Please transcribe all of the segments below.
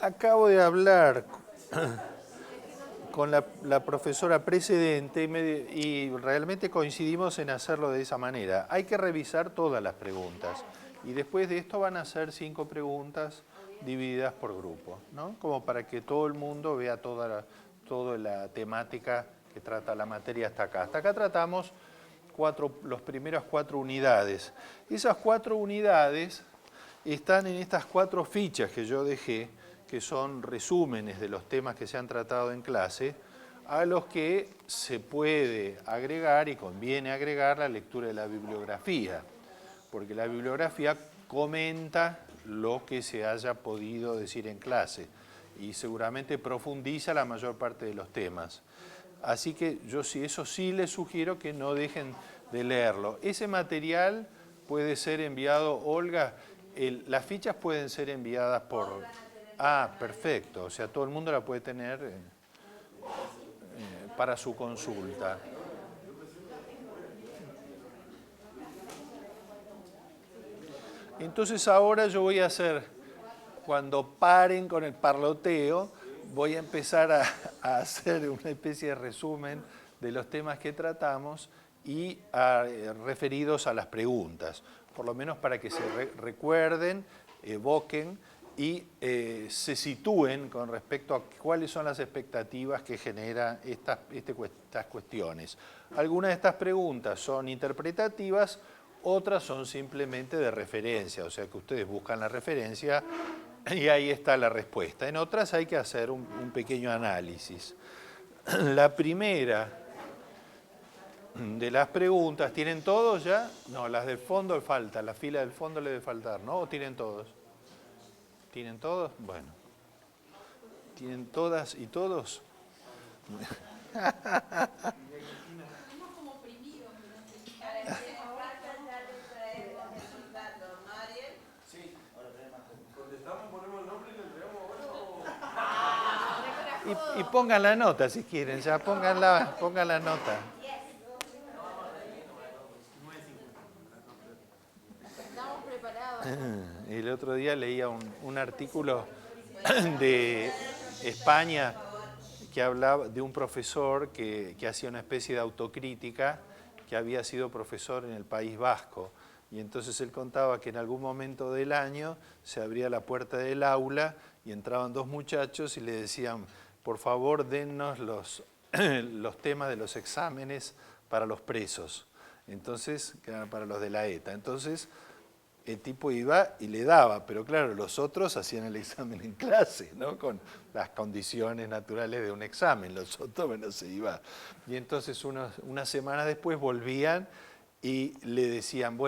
Acabo de hablar con la profesora precedente y realmente coincidimos en hacerlo de esa manera. Hay que revisar todas las preguntas y después de esto van a ser 5 preguntas divididas por grupo, ¿no? Como para que todo el mundo vea toda la temática que trata la materia hasta acá. Hasta acá tratamos las primeras 4 unidades. Esas 4 unidades están en estas 4 fichas que yo dejé, que son resúmenes de los temas que se han tratado en clase, a los que se puede agregar y conviene agregar la lectura de la bibliografía, porque la bibliografía comenta lo que se haya podido decir en clase y seguramente profundiza la mayor parte de los temas. Así que yo eso sí les sugiero que no dejen de leerlo. Ese material puede ser enviado, Olga, las fichas pueden ser enviadas por... Ah, perfecto, o sea, todo el mundo la puede tener para su consulta. Entonces ahora yo voy a hacer, cuando paren con el parloteo, voy a empezar a hacer una especie de resumen de los temas que tratamos y referidos a las preguntas, por lo menos para que se recuerden, evoquen y se sitúen con respecto a cuáles son las expectativas que generan estas cuestiones. Algunas de estas preguntas son interpretativas, otras son simplemente de referencia, o sea que ustedes buscan la referencia y ahí está la respuesta. En otras hay que hacer un pequeño análisis. La primera de las preguntas, ¿tienen todos ya? No, las del fondo faltan, la fila del fondo le debe faltar, ¿no? ¿O tienen todos? ¿Tienen todos? Bueno. ¿Tienen todas y todos? Y pongan la nota si quieren, ya pongan la nota. Estamos preparados. El otro día leía un artículo de España que hablaba de un profesor que hacía una especie de autocrítica, que había sido profesor en el País Vasco. Y entonces él contaba que en algún momento del año se abría la puerta del aula y entraban 2 muchachos y le decían, por favor, dennos los temas de los exámenes para los presos. Entonces, que eran para los de la ETA. Entonces, el tipo iba y le daba, pero claro, los otros hacían el examen en clase, ¿no? Con las condiciones naturales de un examen, los otros, bueno, se iba. Y entonces unas semanas después volvían y le decían,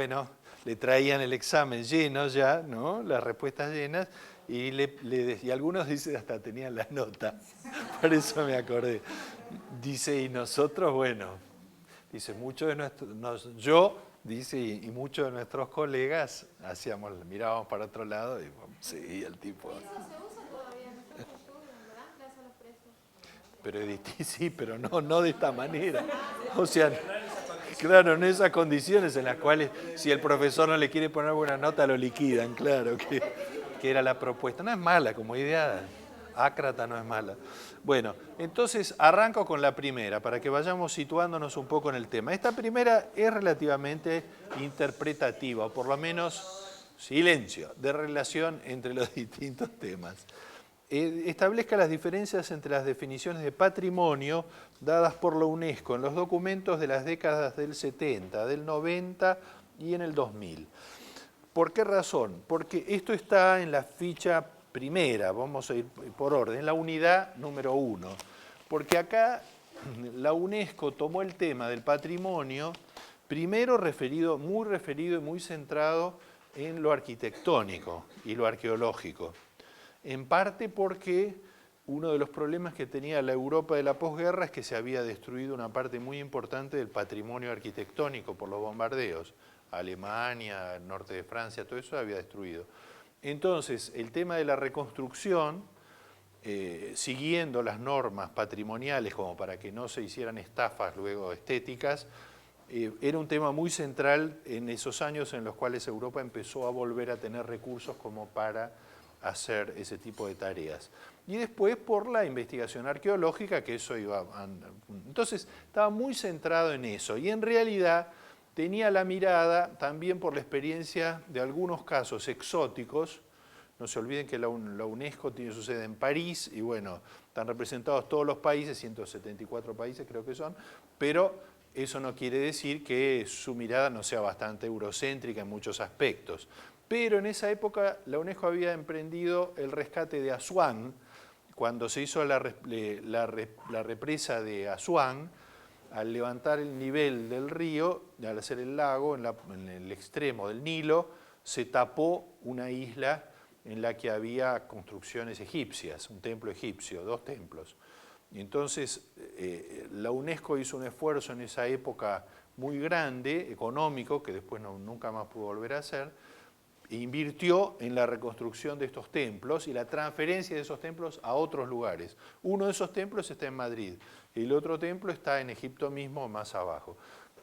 le traían el examen lleno ya, ¿no? Las respuestas llenas, y algunos dicen hasta tenían la nota, por eso me acordé. Dice, y nosotros, dice, muchos de dice, y muchos de nuestros colegas mirábamos para otro lado y seguía el tipo. Eso se usa todavía en nuestros estudios, ¿verdad? Clases a los presos. Pero sí, pero no de esta manera. O sea, claro, en esas condiciones en las cuales si el profesor no le quiere poner buena nota lo liquidan, claro, que era la propuesta. No es mala como idea, ácrata no es mala. Bueno, entonces arranco con la primera, para que vayamos situándonos un poco en el tema. Esta primera es relativamente interpretativa, o por lo menos silencio, de relación entre los distintos temas. Establezca las diferencias entre las definiciones de patrimonio dadas por la UNESCO en los documentos de las décadas del 70, del 90 y en el 2000. ¿Por qué razón? Porque esto está en la ficha primera, vamos a ir por orden, la unidad número 1. Porque acá la UNESCO tomó el tema del patrimonio, primero muy referido y muy centrado en lo arquitectónico y lo arqueológico. En parte porque uno de los problemas que tenía la Europa de la posguerra es que se había destruido una parte muy importante del patrimonio arquitectónico por los bombardeos. Alemania, el norte de Francia, todo eso se había destruido. Entonces, el tema de la reconstrucción, siguiendo las normas patrimoniales como para que no se hicieran estafas luego estéticas, era un tema muy central en esos años en los cuales Europa empezó a volver a tener recursos como para hacer ese tipo de tareas. Y después por la investigación arqueológica, que eso iba... Entonces estaba muy centrado en eso y en realidad tenía la mirada también por la experiencia de algunos casos exóticos. No se olviden que la UNESCO tiene su sede en París y bueno, están representados todos los países, 174 países creo que son, pero eso no quiere decir que su mirada no sea bastante eurocéntrica en muchos aspectos. Pero en esa época la UNESCO había emprendido el rescate de Asuán. Cuando se hizo la represa de Asuán, al levantar el nivel del río, al hacer el lago en el extremo del Nilo, se tapó una isla en la que había construcciones egipcias, un templo egipcio, 2 templos. Y entonces la UNESCO hizo un esfuerzo en esa época muy grande, económico, que después nunca más pudo volver a hacer, e invirtió en la reconstrucción de estos templos y la transferencia de esos templos a otros lugares. Uno de esos templos está en Madrid, y el otro templo está en Egipto mismo, más abajo,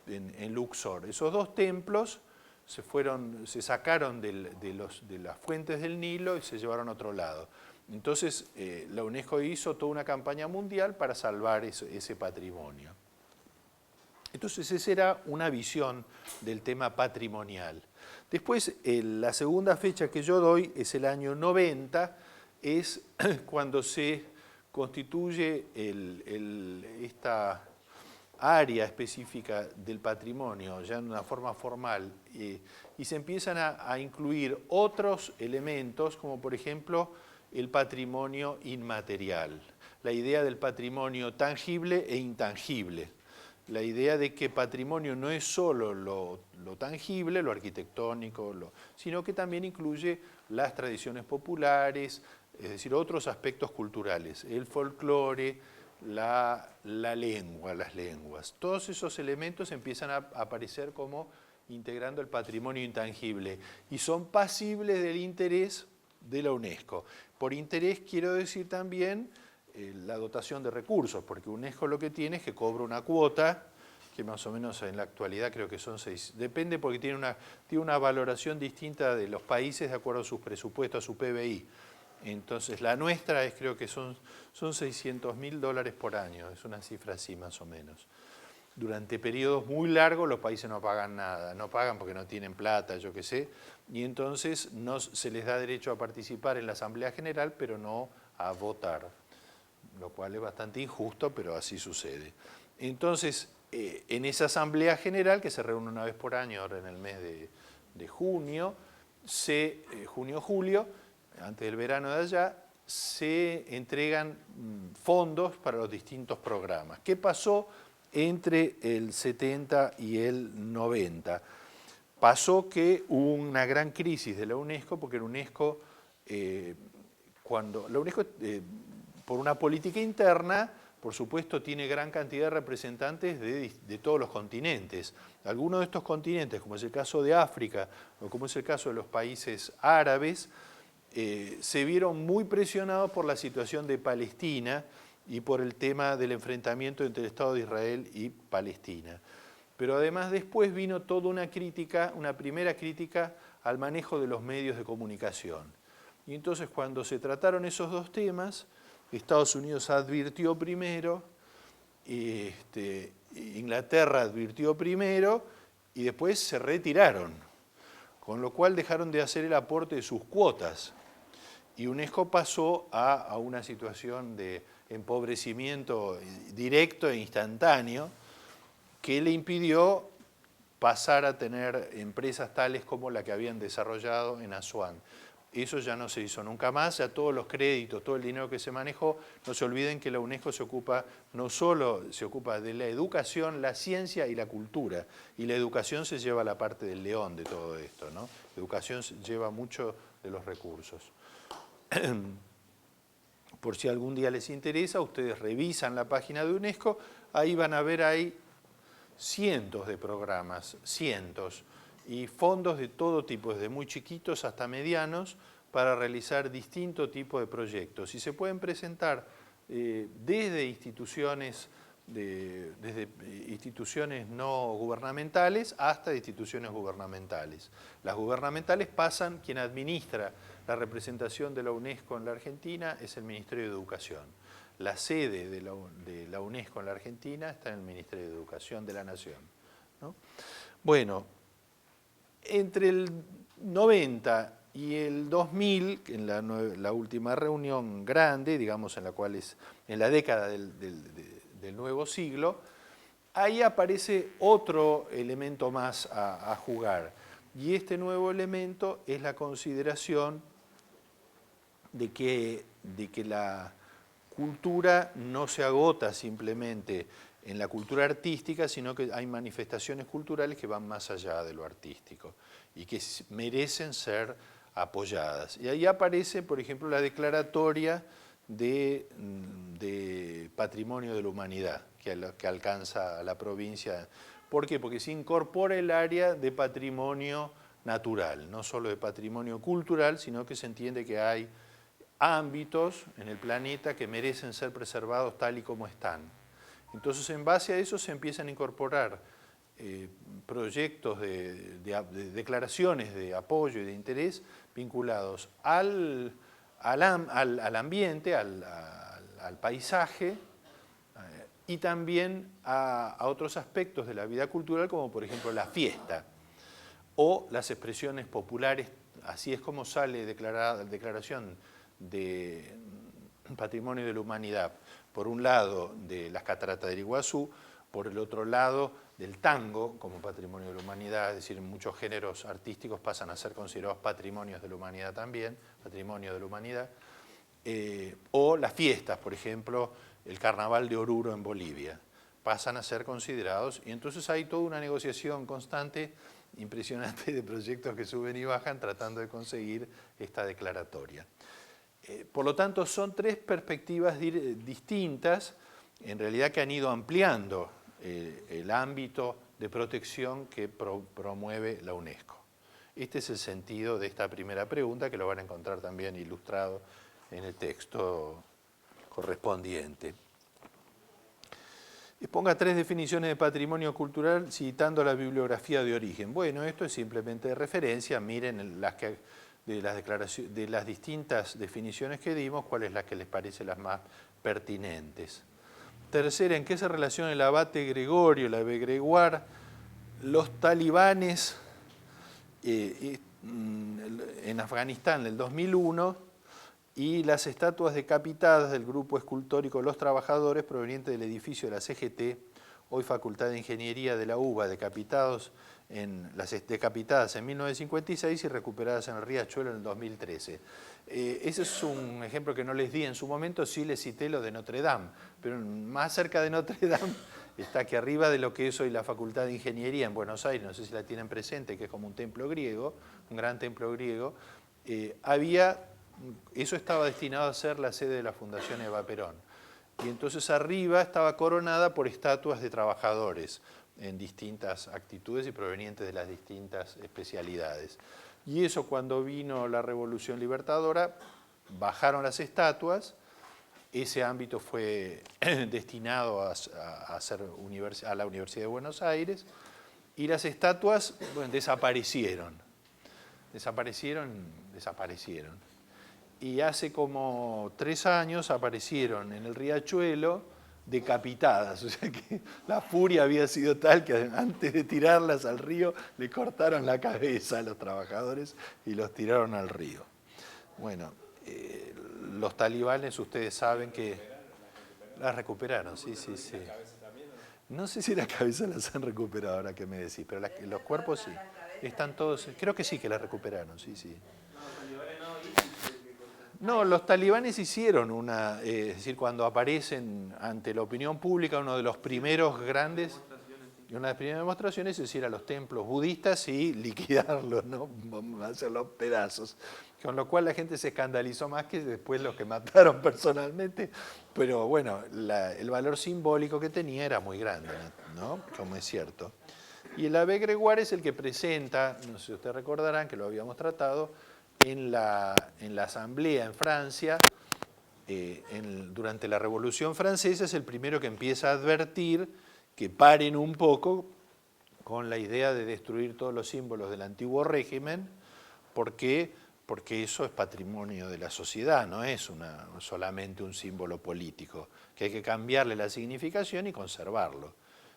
en Luxor. Esos 2 templos se sacaron de las fuentes del Nilo y se llevaron a otro lado. Entonces la UNESCO hizo toda una campaña mundial para salvar ese patrimonio. Entonces esa era una visión del tema patrimonial. Después la segunda fecha que yo doy es el año 90, es cuando se constituye esta área específica del patrimonio, ya en una forma formal, y se empiezan a incluir otros elementos, como por ejemplo el patrimonio inmaterial, la idea del patrimonio tangible e intangible, la idea de que patrimonio no es solo lo tangible, lo arquitectónico, sino que también incluye las tradiciones populares, es decir, otros aspectos culturales, el folclore, la lengua, las lenguas. Todos esos elementos empiezan a aparecer como integrando el patrimonio intangible y son pasibles del interés de la UNESCO. Por interés quiero decir también la dotación de recursos, porque UNESCO lo que tiene es que cobra una cuota, que más o menos en la actualidad creo que son 6, depende porque tiene una valoración distinta de los países de acuerdo a sus presupuestos, a su PBI. Entonces la nuestra creo que son $600.000 por año, es una cifra así más o menos. Durante periodos muy largos los países no pagan nada, no pagan porque no tienen plata, yo qué sé, y entonces no se les da derecho a participar en la Asamblea General, pero no a votar, lo cual es bastante injusto, pero así sucede. Entonces, en esa Asamblea General, que se reúne una vez por año, ahora en el mes de junio, junio-julio, antes del verano de allá, se entregan fondos para los distintos programas. ¿Qué pasó entre el 70 y el 90? Pasó que hubo una gran crisis de la UNESCO, porque la UNESCO, por una política interna, por supuesto, tiene gran cantidad de representantes de todos los continentes. Algunos de estos continentes, como es el caso de África o como es el caso de los países árabes, se vieron muy presionados por la situación de Palestina y por el tema del enfrentamiento entre el Estado de Israel y Palestina. Pero además después vino toda una crítica, una primera crítica al manejo de los medios de comunicación. Y entonces cuando se trataron esos 2 temas, Estados Unidos advirtió primero, Inglaterra advirtió primero y después se retiraron, con lo cual dejaron de hacer el aporte de sus cuotas. Y UNESCO pasó a una situación de empobrecimiento directo e instantáneo que le impidió pasar a tener empresas tales como la que habían desarrollado en Asuán. Eso ya no se hizo nunca más, ya todos los créditos, todo el dinero que se manejó, no se olviden que la UNESCO no solo se ocupa de la educación, la ciencia y la cultura, y la educación se lleva la parte del león de todo esto, ¿no? La educación lleva mucho de los recursos. Por si algún día les interesa, ustedes revisan la página de UNESCO, ahí van a ver ahí cientos de programas, cientos, y fondos de todo tipo, desde muy chiquitos hasta medianos, para realizar distintos tipos de proyectos. Y se pueden presentar desde instituciones no gubernamentales hasta instituciones gubernamentales. Las gubernamentales pasan, quien administra la representación de la UNESCO en la Argentina es el Ministerio de Educación. La sede de la UNESCO en la Argentina está en el Ministerio de Educación de la Nación, ¿no? Bueno, entre el 90 y el 2000, en la última reunión grande, digamos, en la cual es en la década del nuevo siglo, ahí aparece otro elemento más a jugar. Y este nuevo elemento es la consideración de que la cultura no se agota simplemente en la cultura artística, sino que hay manifestaciones culturales que van más allá de lo artístico y que merecen ser apoyadas. Y ahí aparece, por ejemplo, la declaratoria de Patrimonio de la Humanidad que alcanza a la provincia. ¿Por qué? Porque se incorpora el área de patrimonio natural, no solo de patrimonio cultural, sino que se entiende que hay ámbitos en el planeta que merecen ser preservados tal y como están. Entonces, en base a eso se empiezan a incorporar proyectos de declaraciones de apoyo y de interés vinculados al ambiente, al paisaje, y también a otros aspectos de la vida cultural, como por ejemplo la fiesta o las expresiones populares. Así es como sale declaración de Patrimonio de la Humanidad, por un lado de las cataratas del Iguazú, por el otro lado del tango como Patrimonio de la Humanidad, es decir, muchos géneros artísticos pasan a ser considerados patrimonios de la humanidad también, Patrimonio de la Humanidad, o las fiestas, por ejemplo, el Carnaval de Oruro en Bolivia, pasan a ser considerados, y entonces hay toda una negociación constante, impresionante, de proyectos que suben y bajan tratando de conseguir esta declaratoria. Por lo tanto, son tres perspectivas distintas, en realidad, que han ido ampliando el ámbito de protección que promueve la UNESCO. Este es el sentido de esta primera pregunta, que lo van a encontrar también ilustrado en el texto correspondiente. Ponga tres definiciones de patrimonio cultural citando la bibliografía de origen. Bueno, esto es simplemente de referencia, miren de las distintas definiciones que dimos, cuál es la que les parece las más pertinentes. Tercera, ¿en qué se relaciona el abate Gregorio, la Begreguar, los talibanes en Afganistán del 2001 y las estatuas decapitadas del grupo escultórico Los Trabajadores provenientes del edificio de la CGT, hoy Facultad de Ingeniería de la UBA, decapitadas en 1956 y recuperadas en el Riachuelo en el 2013. Ese es un ejemplo que no les di en su momento, sí les cité lo de Notre Dame, pero más cerca de Notre Dame está aquí arriba de lo que es hoy la Facultad de Ingeniería en Buenos Aires, no sé si la tienen presente, que es como un templo griego, un gran templo griego. Eso estaba destinado a ser la sede de la Fundación Eva Perón. Y entonces arriba estaba coronada por estatuas de trabajadores en distintas actitudes y provenientes de las distintas especialidades. Y eso, cuando vino la Revolución Libertadora, bajaron las estatuas, ese ámbito fue destinado a la Universidad de Buenos Aires, y las estatuas, bueno, desaparecieron. Y hace como 3 años aparecieron en el Riachuelo decapitadas, o sea que la furia había sido tal que antes de tirarlas al río le cortaron la cabeza a los trabajadores y los tiraron al río. Bueno, los talibanes, ustedes saben que las recuperaron, sí. No sé si las cabezas las han recuperado ahora que me decís, pero los cuerpos sí. Están todos, creo que sí que las recuperaron, sí. No, los talibanes hicieron es decir, cuando aparecen ante la opinión pública, una de las primeras demostraciones es ir a los templos budistas y liquidarlos, ¿no? Hacerlos pedazos. Con lo cual la gente se escandalizó más que después los que mataron personalmente, pero bueno, el valor simbólico que tenía era muy grande, ¿no? Como es cierto. Y el Abbé Gregoire es el que presenta, no sé si ustedes recordarán que lo habíamos tratado, en la asamblea en Francia, durante la Revolución Francesa, es el primero que empieza a advertir que paren un poco con la idea de destruir todos los símbolos del antiguo régimen. ¿Por qué? porque eso es patrimonio de la sociedad, no es solamente un símbolo político, que hay que cambiarle la significación y conservarlo,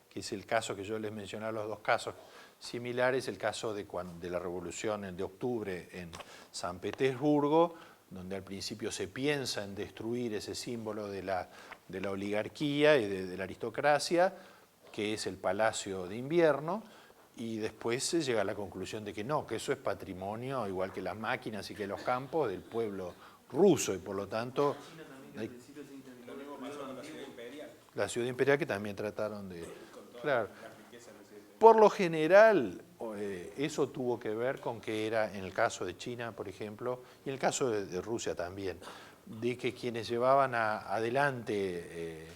que es el caso que yo les mencionaba, los dos casos similares, el caso de la Revolución de Octubre en San Petersburgo, donde al principio se piensa en destruir ese símbolo de la oligarquía y de la aristocracia, que es el Palacio de Invierno, y después se llega a la conclusión de que no, que eso es patrimonio, igual que las máquinas y que los campos, del pueblo ruso, y por lo tanto la ciudad imperial que también trataron de... Claro. Por lo general, eso tuvo que ver con que era, en el caso de China, por ejemplo, y en el caso de Rusia también, de que quienes llevaban adelante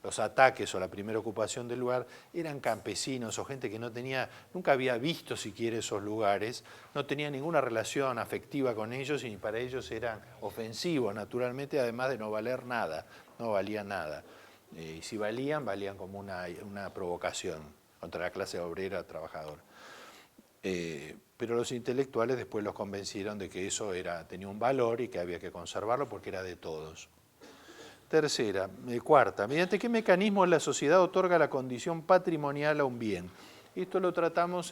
los ataques o la primera ocupación del lugar eran campesinos o gente que nunca había visto siquiera esos lugares, no tenía ninguna relación afectiva con ellos y para ellos eran ofensivos, naturalmente, además de no valer nada, no valían nada. Y si valían como una provocación contra la clase obrera trabajadora. Pero los intelectuales después los convencieron de que eso tenía un valor y que había que conservarlo porque era de todos. Cuarta, ¿mediante qué mecanismo la sociedad otorga la condición patrimonial a un bien? Esto lo tratamos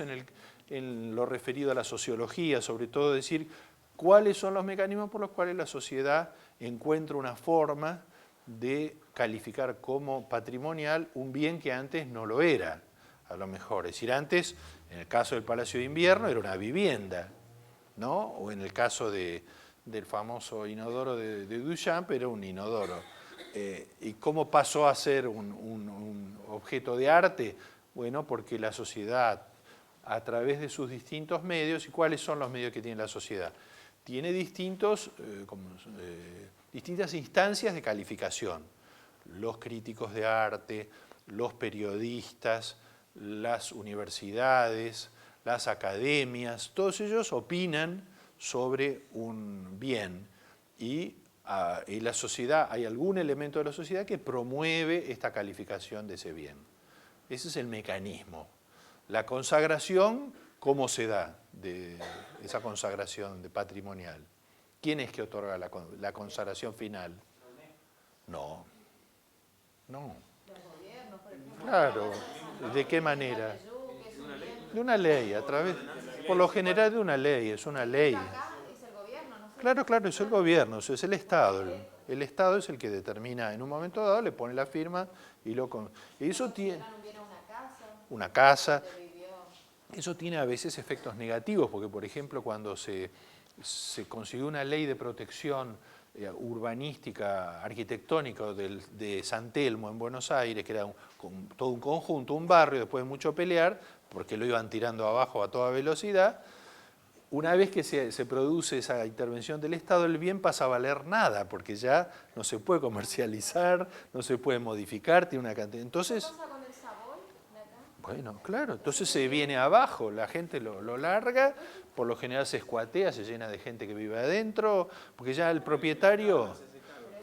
en lo referido a la sociología, sobre todo decir cuáles son los mecanismos por los cuales la sociedad encuentra una forma de calificar como patrimonial un bien que antes no lo era, a lo mejor. Es decir, antes, en el caso del Palacio de Invierno, era una vivienda, ¿no? O en el caso del famoso inodoro de Duchamp, era un inodoro. ¿Y cómo pasó a ser un objeto de arte? Bueno, porque la sociedad, a través de sus distintos medios, ¿y cuáles son los medios que tiene la sociedad? Tiene distintas instancias de calificación. Los críticos de arte, los periodistas, las universidades, las academias, todos ellos opinan sobre un bien y en la sociedad hay algún elemento de la sociedad que promueve esta calificación de ese bien. Ese es el mecanismo. La consagración, ¿cómo se da de esa consagración de patrimonial? ¿Quién es que otorga la consagración final? No. Claro. ¿De qué manera? De una ley, por lo general de una ley, es una ley. Claro, es el gobierno, eso es el Estado. El Estado es el que determina, en un momento dado, le pone la firma y eso tiene una casa. Eso tiene a veces efectos negativos, porque por ejemplo cuando se consiguió una ley de protección urbanística, arquitectónica de San Telmo en Buenos Aires, que era todo un conjunto, un barrio, después de mucho pelear, porque lo iban tirando abajo a toda velocidad. Una vez que se produce esa intervención del Estado, el bien pasa a valer nada, porque ya no se puede comercializar, no se puede modificar, tiene una cantidad. Entonces, ¿Qué pasa con el Savoy de acá? bueno, claro, entonces se viene abajo, la gente lo larga, por lo general se escuatea, se llena de gente que vive adentro, porque ya el propietario,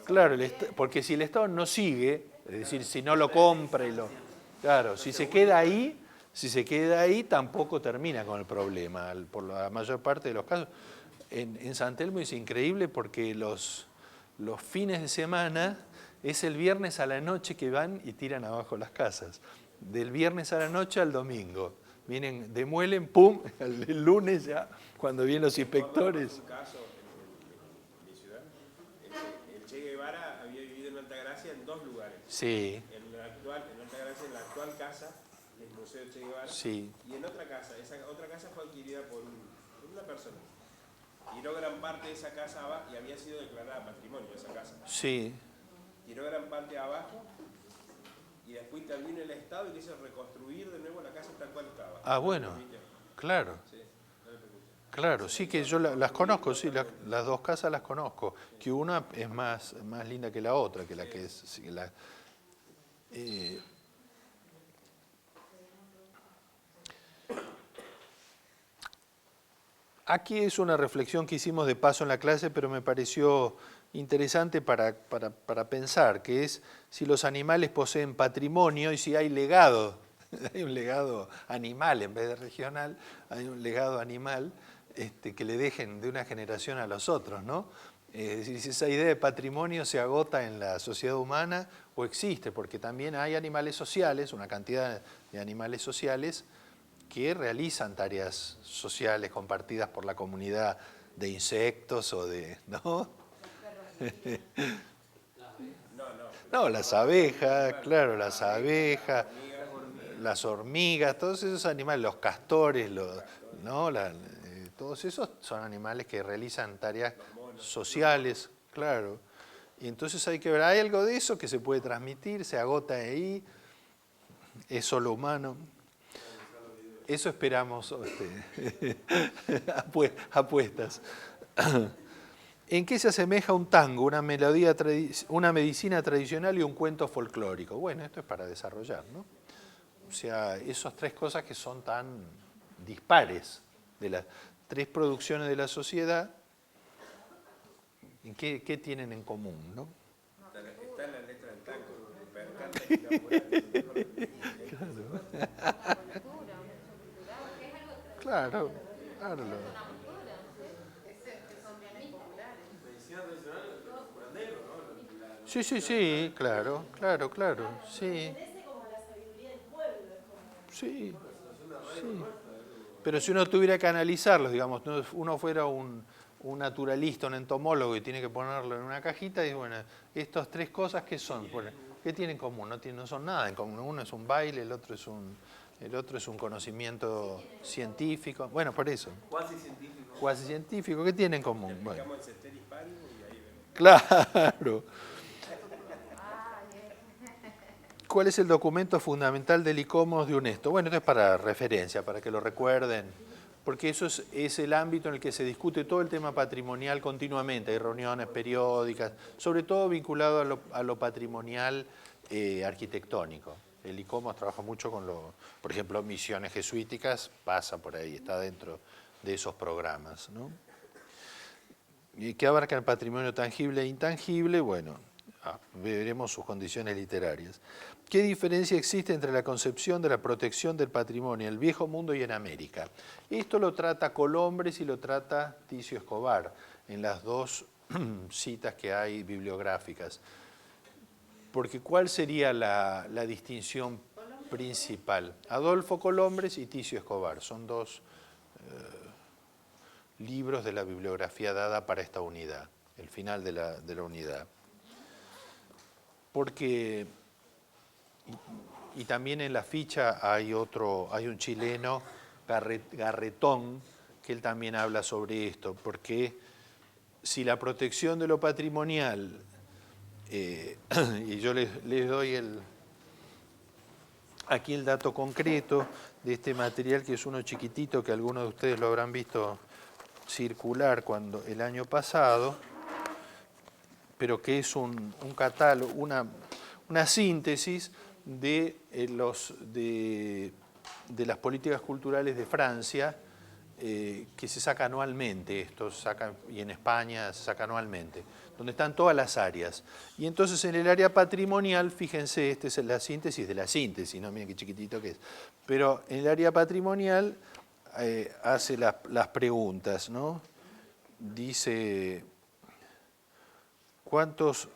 claro, porque si el Estado no sigue, es decir, si no lo compra claro, si se queda ahí tampoco termina con el problema, por la mayor parte de los casos. En San Telmo es increíble porque los fines de semana es el viernes a la noche que van y tiran abajo las casas. Del viernes a la noche al domingo. Vienen, demuelen, pum, el lunes ya, cuando vienen los inspectores. Un caso en mi ciudad, el Che Guevara había vivido en Altagracia en dos lugares. Sí. En Altagracia, en la actual casa del Museo Che Guevara. Sí. Y en otra casa, esa otra casa fue adquirida por una persona. Tiró gran parte de esa casa abajo y había sido declarada patrimonio esa casa. Sí. Tiró gran parte abajo y después intervino el Estado y quiso reconstruir de nuevo la casa tal cual estaba. Ah, bueno, claro. Sí, no le permitió. Claro, sí que yo las conozco, sí, las dos casas las conozco, que una es más linda que la otra, que la que es... Sí, aquí es una reflexión que hicimos de paso en la clase, pero me pareció interesante para pensar, que es si los animales poseen patrimonio y si hay legado, hay un legado animal en vez de regional, hay un legado animal que le dejen de una generación a los otros, ¿no? Es decir, si esa idea de patrimonio se agota en la sociedad humana o existe, porque también hay animales sociales, una cantidad de animales sociales que realizan tareas sociales compartidas por la comunidad de insectos o de, ¿no? No, las abejas, claro, las abejas, las hormigas, todos esos animales, los castores, ¿no? Todos esos son animales que realizan tareas sociales, claro. Y entonces hay que ver, hay algo de eso que se puede transmitir, se agota ahí, es solo humano. Eso esperamos, apuestas. ¿En qué se asemeja un tango, una melodía, una medicina tradicional y un cuento folclórico? Bueno, esto es para desarrollar, ¿no? O sea, esas tres cosas que son tan dispares de las tres producciones de la sociedad, ¿qué tienen en común, no? Está en la letra del tango, Claro, claro. Sí, sí, sí, claro, sí. Sí, sí. Pero si uno tuviera que analizarlos, digamos, uno fuera un naturalista, un entomólogo y tiene que ponerlo en una cajita, y bueno, estas tres cosas, ¿qué son? ¿Qué tienen en común? No son nada en común. Uno es un baile, el otro es un conocimiento científico. Bueno, por eso. Cuasi científico. Cuasi científico, ¿qué tienen en común? Bueno. el sester hispánico y ahí vemos. Claro. ¿Cuál es el documento fundamental del ICOMOS de UNESCO? Bueno, esto es para referencia, para que lo recuerden, porque eso es el ámbito en el que se discute todo el tema patrimonial continuamente. Hay reuniones periódicas, sobre todo vinculado a lo patrimonial arquitectónico. El ICOMOS trabaja mucho con por ejemplo, misiones jesuíticas, pasa por ahí, está dentro de esos programas, ¿no? ¿Y qué abarca el patrimonio tangible e intangible? Bueno, veremos sus condiciones literarias. ¿Qué diferencia existe entre la concepción de la protección del patrimonio en el Viejo Mundo y en América? Esto lo trata Colombres y lo trata Ticio Escobar en las dos citas que hay bibliográficas. Porque ¿cuál sería la distinción principal? Adolfo Colombres y Ticio Escobar son dos libros de la bibliografía dada para esta unidad, el final de la unidad. Porque, y también en la ficha hay un chileno, Garretón, que él también habla sobre esto, porque si la protección de lo patrimonial, y yo les doy aquí el dato concreto de este material, que es uno chiquitito, que algunos de ustedes lo habrán visto circular el año pasado, pero que es un catálogo, una síntesis de las políticas culturales de Francia, que se saca anualmente, y en España se saca anualmente, donde están todas las áreas. Y entonces en el área patrimonial, fíjense, esta es la síntesis de la síntesis, ¿no? Miren qué chiquitito que es. Pero en el área patrimonial hace las preguntas, ¿no? Dice, ¿cuántos?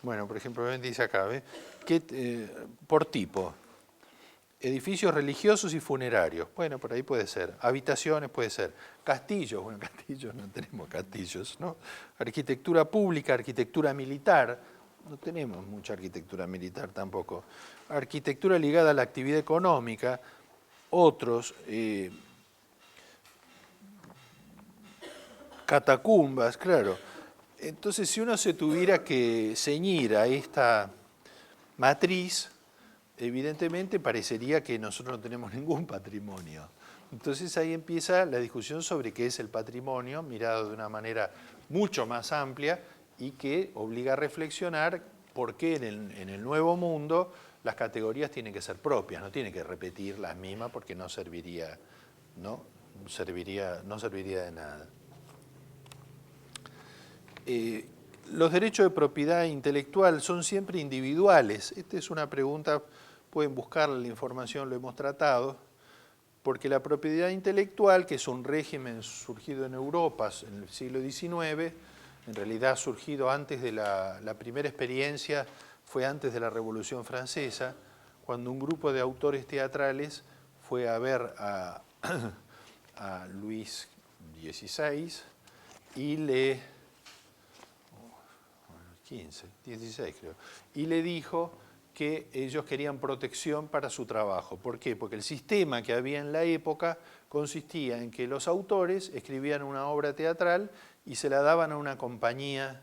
Bueno, por ejemplo, dice acá, ¿ves? Por tipo, edificios religiosos y funerarios. Bueno, por ahí puede ser. Habitaciones puede ser. Castillos, bueno, castillos no tenemos castillos, ¿no? Arquitectura pública, arquitectura militar. No tenemos mucha arquitectura militar tampoco. Arquitectura ligada a la actividad económica. Otros, catacumbas, claro. Entonces, si uno se tuviera que ceñir a esta matriz, evidentemente parecería que nosotros no tenemos ningún patrimonio. Entonces ahí empieza la discusión sobre qué es el patrimonio, mirado de una manera mucho más amplia y que obliga a reflexionar por qué en el nuevo mundo las categorías tienen que ser propias, no tienen que repetir las mismas porque no serviría, no serviría de nada. Los derechos de propiedad intelectual son siempre individuales. Esta es una pregunta pueden buscar la información, lo hemos tratado, porque la propiedad intelectual, que es un régimen surgido en Europa en el siglo XIX, en realidad ha surgido antes de la primera experiencia, fue antes de la Revolución Francesa, cuando un grupo de autores teatrales fue a ver a Luis XVI y le... 16 creo, y le dijo que ellos querían protección para su trabajo. ¿Por qué? Porque el sistema que había en la época consistía en que los autores escribían una obra teatral y se la daban a una compañía,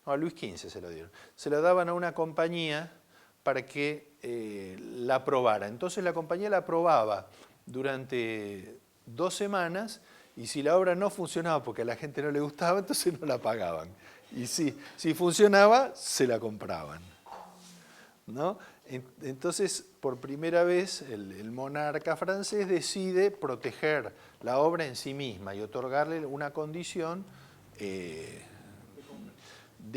no, a Luis XV se lo dieron, se la daban a una compañía para que la aprobara. Entonces la compañía la aprobaba durante 2 semanas y si la obra no funcionaba porque a la gente no le gustaba, entonces no la pagaban. Y si funcionaba, se la compraban, ¿no? Entonces, por primera vez, el monarca francés decide proteger la obra en sí misma y otorgarle una condición de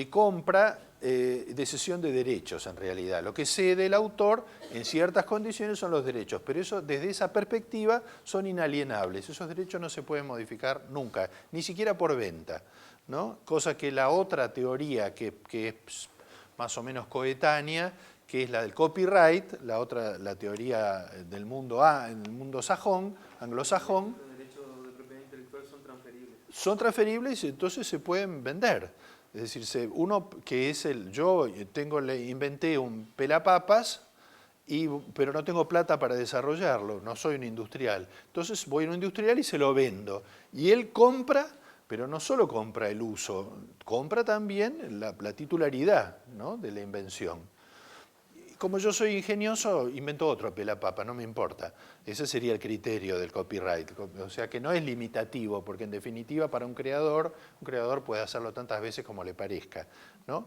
compra, de cesión de derechos, en realidad. Lo que cede el autor en ciertas condiciones son los derechos, pero eso, desde esa perspectiva, son inalienables. Esos derechos no se pueden modificar nunca, ni siquiera por venta, ¿no? Cosa que la otra teoría que es más o menos coetánea, que es la del copyright, la teoría del mundo en el mundo sajón, anglosajón. Los derechos de propiedad intelectual son transferibles. Son transferibles y entonces se pueden vender. Es decir, uno que es yo inventé un pelapapas, pero no tengo plata para desarrollarlo, no soy un industrial. Entonces voy a un industrial y se lo vendo. Y él compra, pero no solo compra el uso, compra también la titularidad, ¿no?, de la invención. Como yo soy ingenioso, invento otro pelapapa, no me importa. Ese sería el criterio del copyright. O sea que no es limitativo, porque en definitiva para un creador puede hacerlo tantas veces como le parezca, ¿no?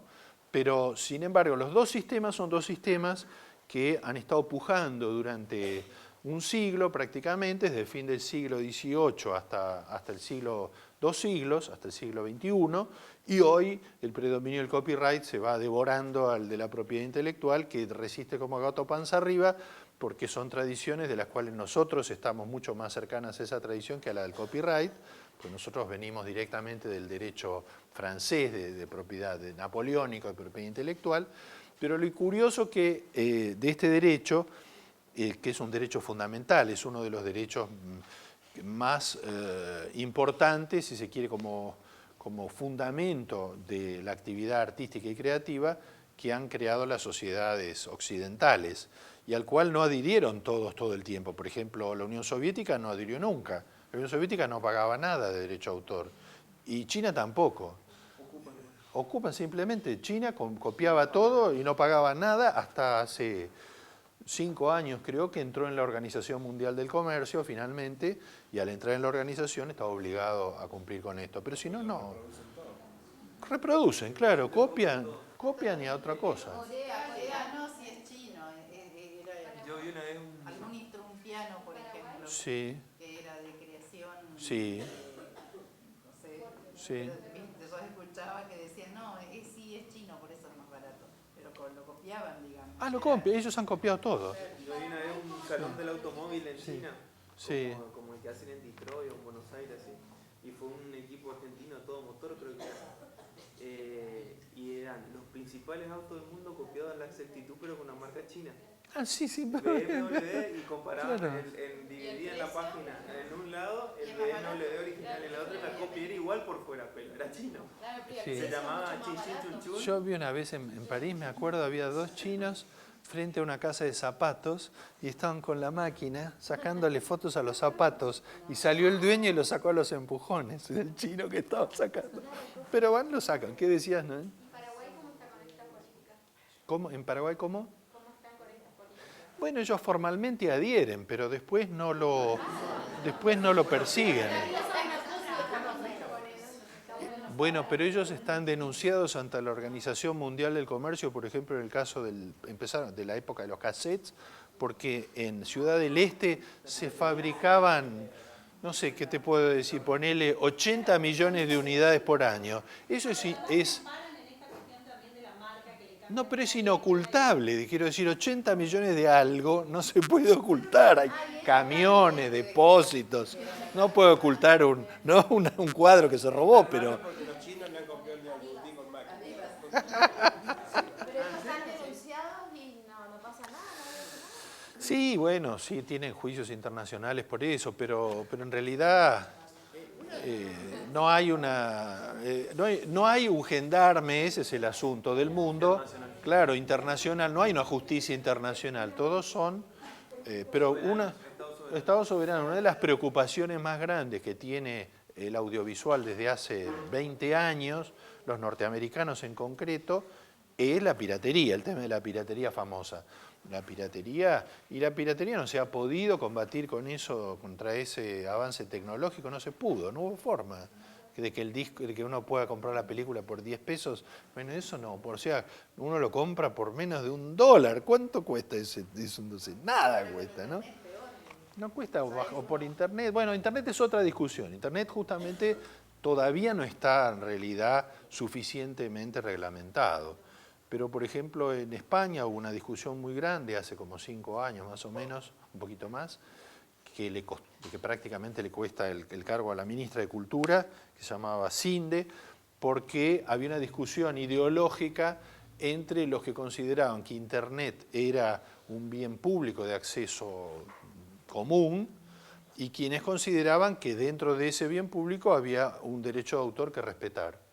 Pero sin embargo, los dos sistemas son dos sistemas que han estado pujando durante un siglo prácticamente, desde el fin del siglo XVIII hasta el siglo, 2 siglos, hasta el siglo XXI, y hoy el predominio del copyright se va devorando al de la propiedad intelectual, que resiste como gato panza arriba, porque son tradiciones de las cuales nosotros estamos mucho más cercanas a esa tradición que a la del copyright, pues nosotros venimos directamente del derecho francés de propiedad napoleónico de propiedad intelectual, pero lo curioso que de este derecho, que es un derecho fundamental, es uno de los derechos más importantes, si se quiere, como fundamento de la actividad artística y creativa que han creado las sociedades occidentales y al cual no adhirieron todos todo el tiempo. Por ejemplo, la Unión Soviética no adhirió nunca. La Unión Soviética no pagaba nada de derecho a autor y China tampoco. Ocupan simplemente, China copiaba todo y no pagaba nada hasta hace 5 años creo que entró en la Organización Mundial del Comercio finalmente, y al entrar en la organización estaba obligado a cumplir con esto. Pero si no, no. Reproducen, claro, copian y a otra cosa. Coreano sí es chino. Yo vi una vez Algún instrumpiano, por ejemplo, Sí, que era de creación. sí, No sé. sí. Yo escuchaba que decían, no, sí es chino, por eso es más barato. Pero lo copiaban, digamos. Ah, lo copian, ellos han copiado todo. Yo vi una vez un salón del automóvil en China, Sí. como el que hacen en Detroit o en Buenos Aires, así. Y fue un equipo argentino, todo motor, creo que era. Y eran los principales autos del mundo copiados en la exactitud, pero con una marca china. Ah, sí, sí. BMW, y comparaban, Claro. dividían la página en un lado, el BMW original en la otra, la copia era igual por fuera, pero era chino. Sí. Se llamaba Chin Chin Chun Chun. Yo vi una vez en París, me acuerdo, había 2 chinos frente a una casa de zapatos y estaban con la máquina sacándole fotos a los zapatos y salió el dueño y lo sacó a los empujones, el chino que estaba sacando. Pero van, lo sacan. ¿Qué decías, no? ¿En Paraguay cómo está con esta política? ¿Cómo? ¿En Paraguay cómo? ¿Cómo están con esta política? Bueno, ellos formalmente adhieren, pero después no lo persiguen. Bueno, pero ellos están denunciados ante la Organización Mundial del Comercio, por ejemplo, en el caso de la época de los cassettes, porque en Ciudad del Este se fabricaban, no sé, ¿qué te puedo decir? Ponele 80 millones de unidades por año. Eso sí es... En esta cuestión también de la marca que le No, pero es inocultable, quiero decir, 80 millones de algo no se puede ocultar. Hay camiones, depósitos. No puede ocultar un cuadro que se robó, pero... Porque los chinos le han copiado el de Agustín con máquina. Pero ellos están denunciados y no pasa nada, Sí, bueno, sí, tienen juicios internacionales por eso, pero en realidad no hay no hay un gendarme, ese es el asunto del mundo, claro, internacional, no hay una justicia internacional, todos son, pero Estado soberano, una de las preocupaciones más grandes que tiene el audiovisual desde hace 20 años, los norteamericanos en concreto, es la piratería, el tema de la piratería famosa. La piratería no se ha podido combatir con eso, contra ese avance tecnológico, no se pudo, no hubo forma de que uno pueda comprar la película por 10 pesos. Bueno, eso no, o sea, uno lo compra por menos de $1. ¿Cuánto cuesta ese? Nada cuesta, ¿no? No cuesta, o por internet. Bueno, internet es otra discusión. Internet justamente todavía no está en realidad suficientemente reglamentado. Pero, por ejemplo, en España hubo una discusión muy grande hace como 5 años más o menos, un poquito más, que prácticamente le cuesta el cargo a la ministra de Cultura, que se llamaba Sinde, porque había una discusión ideológica entre los que consideraban que Internet era un bien público de acceso común y quienes consideraban que dentro de ese bien público había un derecho de autor que respetar.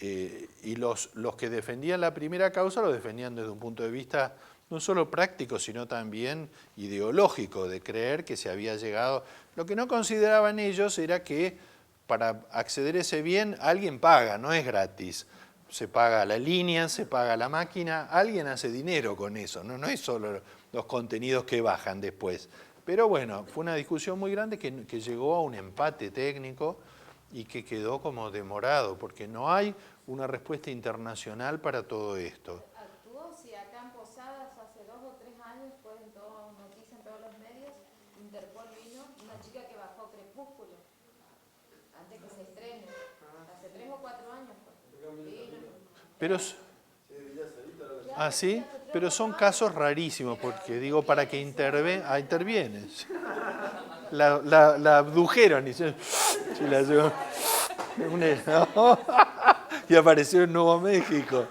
Y los que defendían la primera causa lo defendían desde un punto de vista no solo práctico, sino también ideológico, de creer que se había llegado. Lo que no consideraban ellos era que para acceder a ese bien alguien paga, no es gratis. Se paga la línea, se paga la máquina, alguien hace dinero con eso, no es solo los contenidos que bajan después. Pero bueno, fue una discusión muy grande que llegó a un empate técnico y que quedó como demorado, porque no hay una respuesta internacional para todo esto. actuó, si acá en Posadas hace 2 o 3 años, pues en todas noticias, en todos los medios, Interpol vino, una chica que bajó Crepúsculo, antes que se estrene, hace 3 o 4 años, pues, vino. Pero, ¿sí? Pero son casos rarísimos, porque digo, para que interviene. La abdujeron y y apareció en Nuevo México.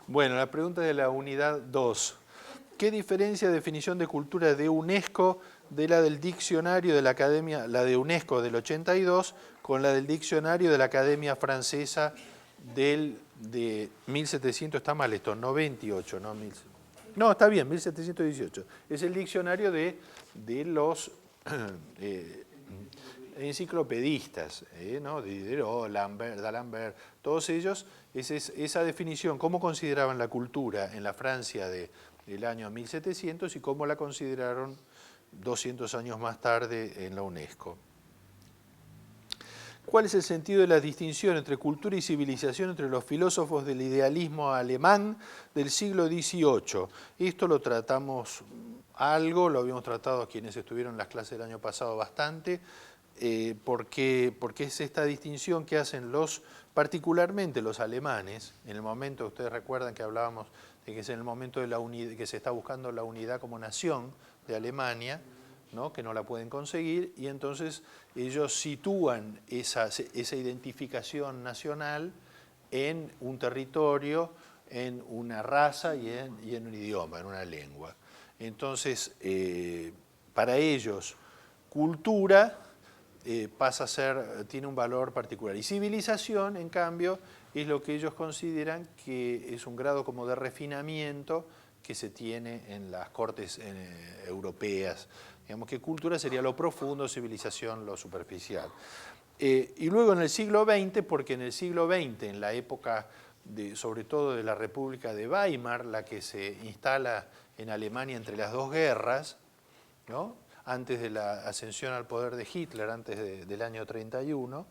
Bueno, la pregunta de la unidad 2. ¿Qué diferencia de definición de cultura de UNESCO de la del diccionario de la Academia, la de UNESCO del 82, con la del diccionario de la Academia Francesa de 1700? Está mal esto, no 28, no 1700. No, está bien, 1718. Es el diccionario de los enciclopedistas, ¿no? Diderot, D'Alembert, todos ellos, esa definición, cómo consideraban la cultura en la Francia del año 1700 y cómo la consideraron 200 años más tarde en la UNESCO. ¿Cuál es el sentido de la distinción entre cultura y civilización entre los filósofos del idealismo alemán del siglo XVIII? Esto lo tratamos algo, lo habíamos tratado a quienes estuvieron en las clases del año pasado bastante, porque es esta distinción que hacen particularmente los alemanes, en el momento, ustedes recuerdan que hablábamos de que es en el momento de que se está buscando la unidad como nación de Alemania, ¿no? Que no la pueden conseguir, y entonces ellos sitúan esa identificación nacional en un territorio, en una raza y en un idioma, en una lengua. Entonces, para ellos, cultura pasa a ser, tiene un valor particular. Y civilización, en cambio, es lo que ellos consideran que es un grado como de refinamiento que se tiene en las cortes europeas. Digamos que cultura sería lo profundo, civilización lo superficial. Y luego en el siglo XX, porque en el siglo XX, en la época sobre todo de la República de Weimar, la que se instala en Alemania entre las dos guerras, ¿no? Antes de la ascensión al poder de Hitler, antes del año 31,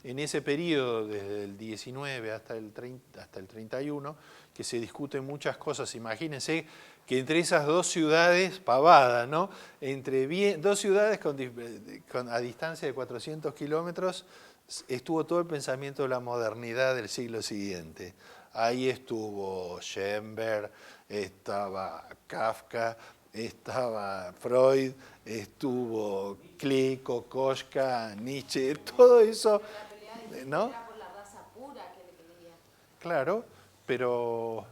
en ese periodo, desde el 19 hasta el 31, que se discuten muchas cosas. Imagínense que entre esas dos ciudades, pavada, ¿no? Entre dos ciudades a distancia de 400 kilómetros, estuvo todo el pensamiento de la modernidad del siglo siguiente. Ahí estuvo Schoenberg, estaba Kafka, estaba Freud, estuvo Klee, Kokoschka, Nietzsche, todo eso, ¿no? Era por la raza pura que le creía. Claro, pero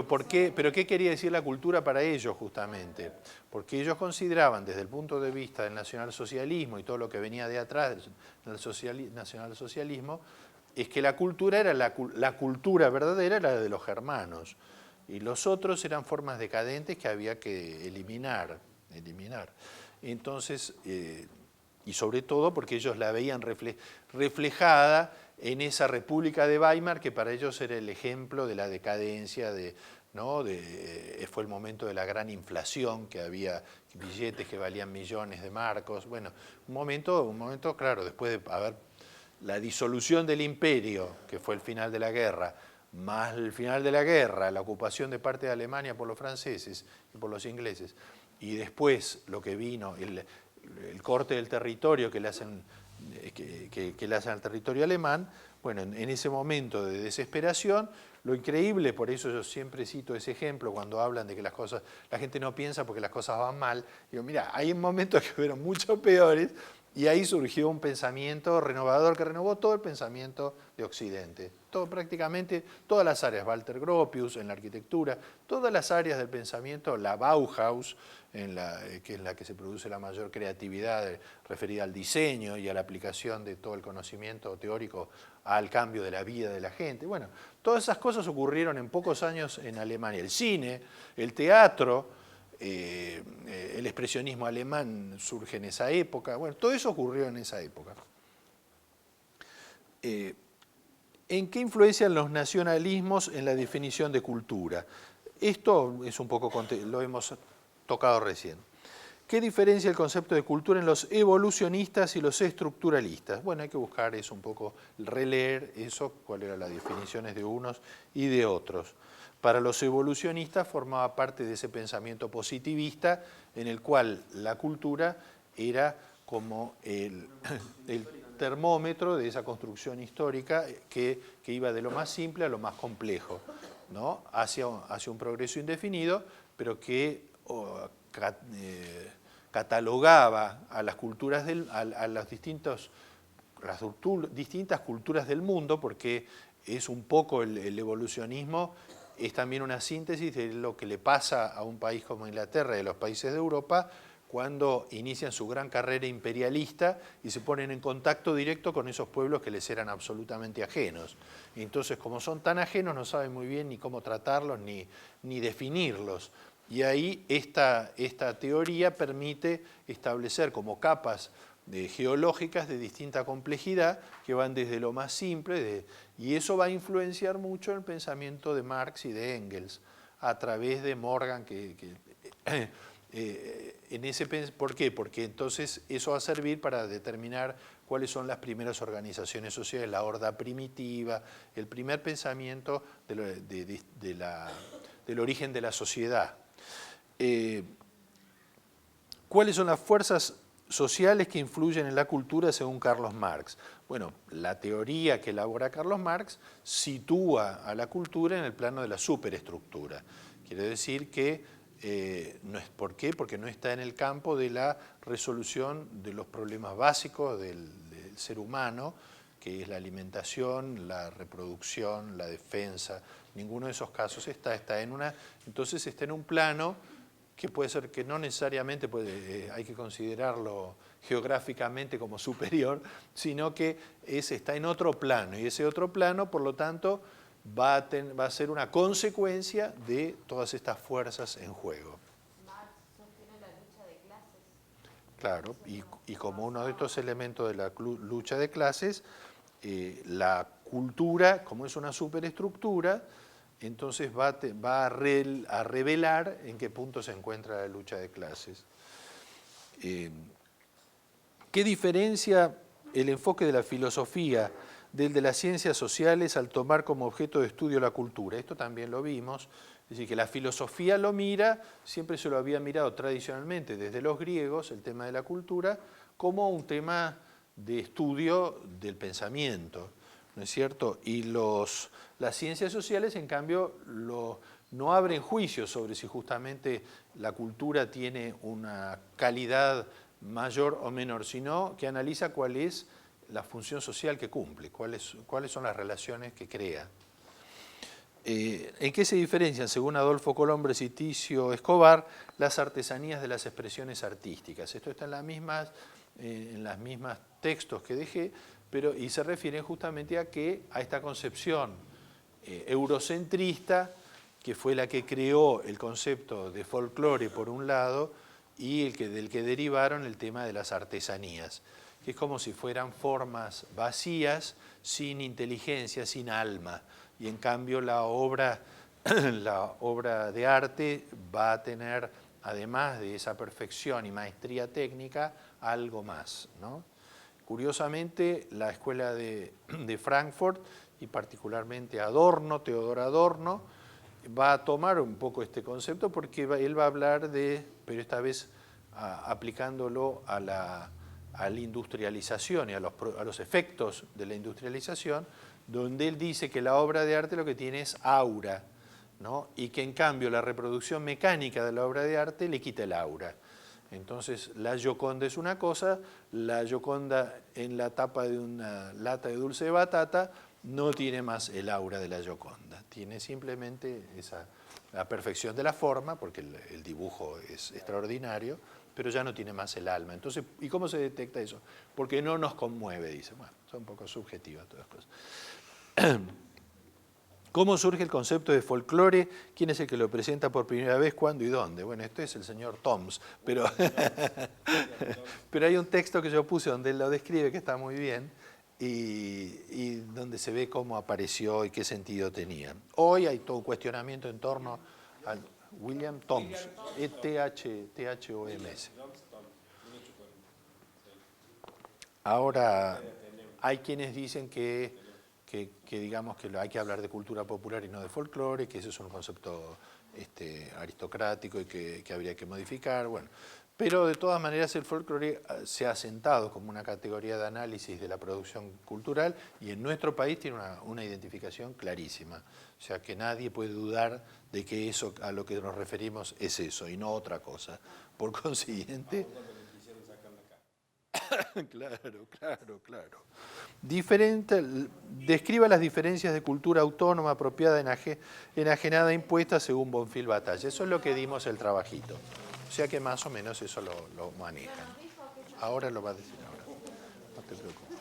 ¿por qué? ¿Pero qué quería decir la cultura para ellos justamente? Porque ellos consideraban desde el punto de vista del nacionalsocialismo y todo lo que venía de atrás del nacionalsocialismo, es que la cultura era la cultura verdadera era la de los germanos y los otros eran formas decadentes que había que eliminar. Entonces, y sobre todo porque ellos la veían reflejada en esa República de Weimar que para ellos era el ejemplo de la decadencia, ¿no? Fue el momento de la gran inflación, que había billetes que valían millones de marcos. Bueno, un momento claro, después de haber la disolución del imperio, que fue el final de la guerra, más el final de la guerra, la ocupación de parte de Alemania por los franceses y por los ingleses, y después lo que vino, el corte del territorio que le hacen al territorio alemán. Bueno, en ese momento de desesperación, lo increíble, por eso yo siempre cito ese ejemplo cuando hablan de que la gente no piensa porque las cosas van mal. Digo, mira, hay momentos que fueron mucho peores y ahí surgió un pensamiento renovador que renovó todo el pensamiento de Occidente. Prácticamente todas las áreas, Walter Gropius en la arquitectura, todas las áreas del pensamiento, la Bauhaus, que es la que se produce la mayor creatividad referida al diseño y a la aplicación de todo el conocimiento teórico al cambio de la vida de la gente. Bueno, todas esas cosas ocurrieron en pocos años en Alemania. El cine, el teatro, el expresionismo alemán surge en esa época. Bueno, todo eso ocurrió en esa época. ¿En qué influencian los nacionalismos en la definición de cultura? Esto es un poco, lo hemos tocado recién. ¿Qué diferencia el concepto de cultura en los evolucionistas y los estructuralistas? Bueno, hay que buscar eso un poco, releer eso, cuáles eran las definiciones de unos y de otros. Para los evolucionistas formaba parte de ese pensamiento positivista en el cual la cultura era como el termómetro de esa construcción histórica que iba de lo más simple a lo más complejo, ¿no? hacia un progreso indefinido, pero que catalogaba a las culturas a las distintas culturas del mundo, porque es un poco el evolucionismo, es también una síntesis de lo que le pasa a un país como Inglaterra y a los países de Europa cuando inician su gran carrera imperialista y se ponen en contacto directo con esos pueblos que les eran absolutamente ajenos. Y entonces, como son tan ajenos, no saben muy bien ni cómo tratarlos ni definirlos. Y ahí esta teoría permite establecer como capas geológicas de distinta complejidad que van desde lo más simple, y eso va a influenciar mucho el pensamiento de Marx y de Engels a través de Morgan, ¿por qué? Porque entonces eso va a servir para determinar cuáles son las primeras organizaciones sociales, la horda primitiva, el primer pensamiento del origen de la sociedad. ¿Cuáles son las fuerzas sociales que influyen en la cultura según Carlos Marx? Bueno, la teoría que elabora Carlos Marx sitúa a la cultura en el plano de la superestructura. Quiere decir que ¿por qué? Porque no está en el campo de la resolución de los problemas básicos del ser humano, que es la alimentación, la reproducción, la defensa. Ninguno de esos casos entonces está en un plano que puede ser que no necesariamente hay que considerarlo geográficamente como superior, sino que está en otro plano, y ese otro plano, por lo tanto, va a ser una consecuencia de todas estas fuerzas en juego. Marx sostiene la lucha de clases. Claro, y como uno de estos elementos de la lucha de clases, la cultura, como es una superestructura, entonces va a revelar en qué punto se encuentra la lucha de clases. ¿Qué diferencia el enfoque de la filosofía del de las ciencias sociales al tomar como objeto de estudio la cultura? Esto también lo vimos, es decir, que la filosofía lo mira, siempre se lo había mirado tradicionalmente desde los griegos, el tema de la cultura, como un tema de estudio del pensamiento, ¿no es cierto? Y las ciencias sociales, en cambio, no abren juicios sobre si justamente la cultura tiene una calidad mayor o menor, sino que analiza cuál es la función social que cumple, cuáles son las relaciones que crea. ¿En qué se diferencian, según Adolfo Colombres y Ticio Escobar, las artesanías de las expresiones artísticas? Esto está en las mismas textos que dejé, y se refieren justamente a esta concepción eurocentrista, que fue la que creó el concepto de folclore por un lado, y del que derivaron el tema de las artesanías, que es como si fueran formas vacías, sin inteligencia, sin alma. Y en cambio la obra de arte va a tener, además de esa perfección y maestría técnica, algo más, ¿no? Curiosamente, la escuela de Frankfurt, y particularmente Teodor Adorno, va a tomar un poco este concepto porque él va a hablar pero esta vez aplicándolo a la industrialización y a los efectos de la industrialización, donde él dice que la obra de arte lo que tiene es aura, ¿no? Y que en cambio la reproducción mecánica de la obra de arte le quita el aura. Entonces la Gioconda es una cosa, la Gioconda en la tapa de una lata de dulce de batata no tiene más el aura de la Gioconda, tiene simplemente la perfección de la forma, porque el dibujo es extraordinario, pero ya no tiene más el alma. Entonces, ¿y cómo se detecta eso? Porque no nos conmueve, dice. Bueno, son un poco subjetivas todas las cosas. ¿Cómo surge el concepto de folclore? ¿Quién es el que lo presenta por primera vez? ¿Cuándo y dónde? Bueno, este es el señor Toms, pero hay un texto que yo puse donde él lo describe que está muy bien y donde se ve cómo apareció y qué sentido tenía. Hoy hay todo un cuestionamiento en torno al William Toms, T-H-O-M-S. Ahora, hay quienes dicen que digamos que hay que hablar de cultura popular y no de folclore, que ese es un concepto aristocrático y que habría que modificar, bueno. Pero de todas maneras el folclore se ha asentado como una categoría de análisis de la producción cultural y en nuestro país tiene una identificación clarísima. O sea que nadie puede dudar de que eso a lo que nos referimos es eso y no otra cosa. Por consiguiente... Claro. Describa las diferencias de cultura autónoma, apropiada, enajenada, impuesta, según Bonfil Batalla. Eso es lo que dimos el trabajito. O sea que más o menos eso lo manejan. Ahora lo va a decir ahora. No te preocupes.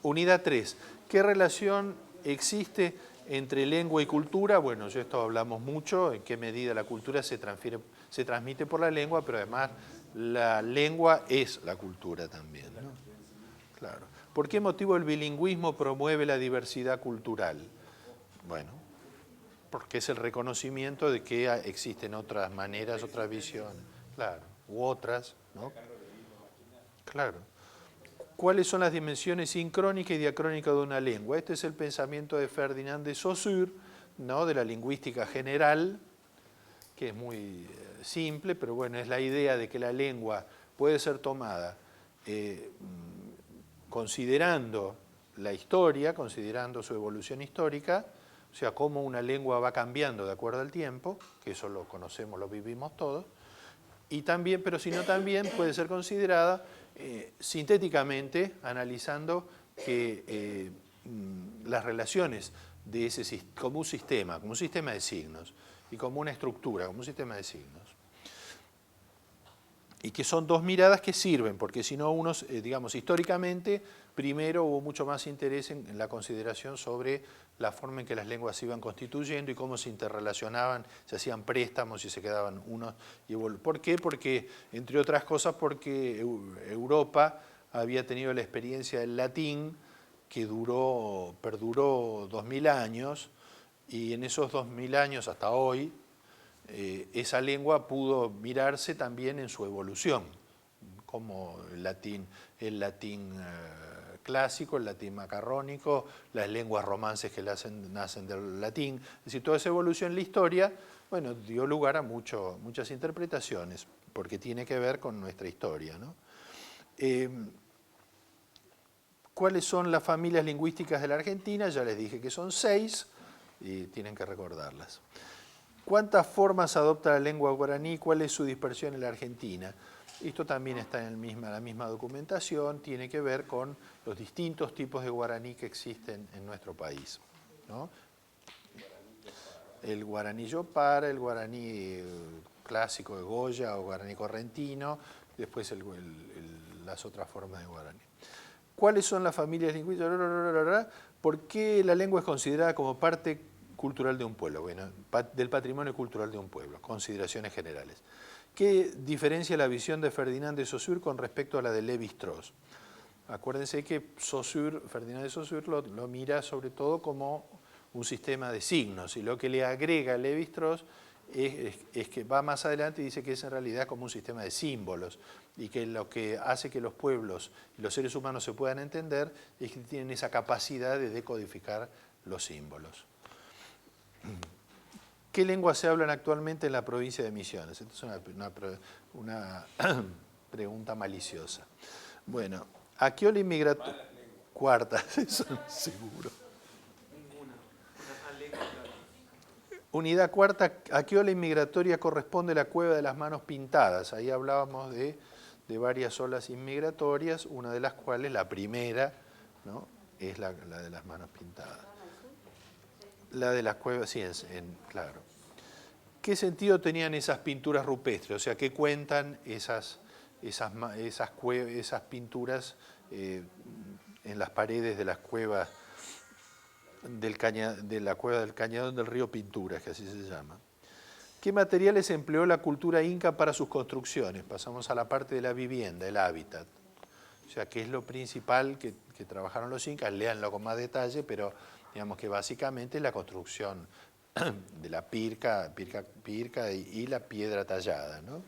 Unidad 3. ¿Qué relación existe entre lengua y cultura? Bueno, yo esto hablamos mucho, en qué medida la cultura se transmite por la lengua, pero además la lengua es la cultura también, ¿no? Claro. ¿Por qué motivo el bilingüismo promueve la diversidad cultural? Bueno, porque es el reconocimiento de que existen otras maneras, otras visiones, claro, u otras, ¿no? Claro. ¿Cuáles son las dimensiones sincrónica y diacrónica de una lengua? Este es el pensamiento de Ferdinand de Saussure, ¿no? De la lingüística general, que es muy simple, pero bueno, es la idea de que la lengua puede ser tomada considerando la historia, considerando su evolución histórica, o sea, cómo una lengua va cambiando de acuerdo al tiempo, que eso lo conocemos, lo vivimos todos, y también, pero si no también puede ser considerada sintéticamente, analizando que las relaciones de como un sistema de signos, y como una estructura, como un sistema de signos. Y que son dos miradas que sirven, porque si no unos, digamos, históricamente, primero hubo mucho más interés en la consideración sobre la forma en que las lenguas se iban constituyendo y cómo se interrelacionaban, se hacían préstamos y se quedaban unos. ¿Por qué? Porque, entre otras cosas, porque Europa había tenido la experiencia del latín que perduró 2000 años, y en esos 2000 años hasta hoy, esa lengua pudo mirarse también en su evolución, como el latín clásico, el latín macarrónico, las lenguas romances que nacen del latín, es decir, toda esa evolución en la historia, bueno, dio lugar a muchas interpretaciones, porque tiene que ver con nuestra historia, ¿no? ¿Cuáles son las familias lingüísticas de la Argentina? Ya les dije que son 6 y tienen que recordarlas. ¿Cuántas formas adopta la lengua guaraní? ¿Cuál es su dispersión en la Argentina? Esto también está en la misma documentación, tiene que ver con los distintos tipos de guaraní que existen en nuestro país, ¿no? El guaraní yopara, el guaraní clásico de Goya o guaraní correntino, después las otras formas de guaraní. ¿Cuáles son las familias lingüísticas? ¿Por qué la lengua es considerada como parte cultural de un pueblo? Bueno, del patrimonio cultural de un pueblo, consideraciones generales. ¿Qué diferencia la visión de Ferdinand de Saussure con respecto a la de Lévi-Strauss? Acuérdense que Ferdinand de Saussure lo mira sobre todo como un sistema de signos, y lo que le agrega Lévi-Strauss es que va más adelante y dice que es en realidad como un sistema de símbolos, y que lo que hace que los pueblos y los seres humanos se puedan entender es que tienen esa capacidad de decodificar los símbolos. ¿Qué lenguas se hablan actualmente en la provincia de Misiones? Esta es una pregunta maliciosa. Bueno, ¿a qué ola inmigratoria? Cuarta, eso seguro. Unidad cuarta, ¿a qué ola inmigratoria corresponde la cueva de las manos pintadas? Ahí hablábamos de varias olas inmigratorias, una de las cuales, la primera, ¿no?, es la de las manos pintadas. La de las cuevas, sí, claro. ¿Qué sentido tenían esas pinturas rupestres? O sea, ¿qué cuentan esas pinturas en las paredes de las cuevas de la cueva del Cañadón del río Pinturas, que así se llama? ¿Qué materiales empleó la cultura inca para sus construcciones? Pasamos a la parte de la vivienda, el hábitat. O sea, ¿qué es lo principal que trabajaron los incas? Léanlo con más detalle, pero digamos que básicamente es la construcción de la pirca y la piedra tallada, ¿no?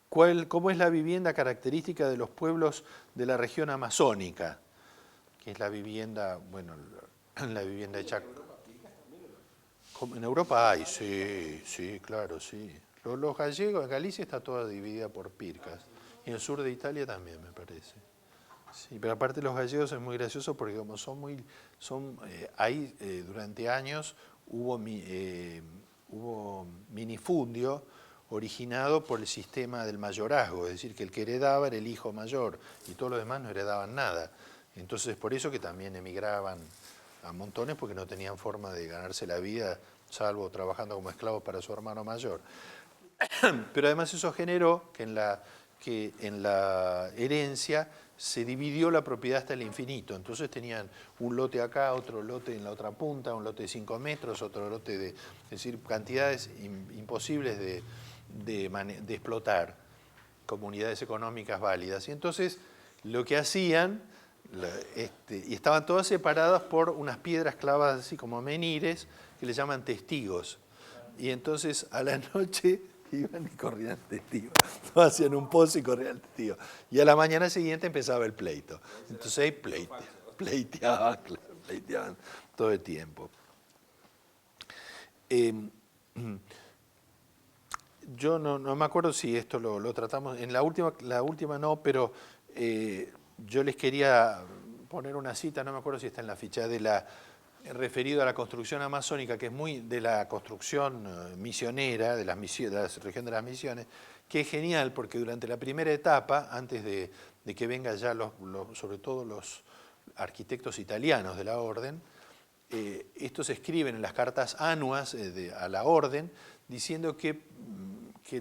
¿Cómo es la vivienda característica de los pueblos de la región amazónica? Que es la vivienda, bueno, la vivienda hecha... En Europa hay, sí, claro, sí. Los gallegos, en Galicia está toda dividida por pircas. Y en el sur de Italia también, me parece. Sí, pero aparte los gallegos es muy gracioso porque como ahí durante años hubo minifundio originado por el sistema del mayorazgo, es decir, que el que heredaba era el hijo mayor y todos los demás no heredaban nada. Entonces es por eso que también emigraban a montones, porque no tenían forma de ganarse la vida, salvo trabajando como esclavos para su hermano mayor. Pero además eso generó que en la herencia se dividió la propiedad hasta el infinito. Entonces tenían un lote acá, otro lote en la otra punta, un lote de 5 metros, otro lote es decir, cantidades imposibles de explotar, comunidades económicas válidas. Y entonces lo que hacían, y estaban todas separadas por unas piedras clavadas así como menires, que le llaman testigos. Y entonces a la noche iban y corrían testigos. Todos hacían un pozo y corrían testigos. Y a la mañana siguiente empezaba el pleito. Entonces ahí pleiteaban todo el tiempo. Yo no me acuerdo si esto lo tratamos, en la última no, pero yo les quería poner una cita, no me acuerdo si está en la ficha, referido a la construcción amazónica, que es muy de la construcción misionera, de la región de las misiones, que es genial porque durante la primera etapa, antes de que vengan ya sobre todo los arquitectos italianos de la orden, estos escriben en las cartas anuas a la orden, diciendo que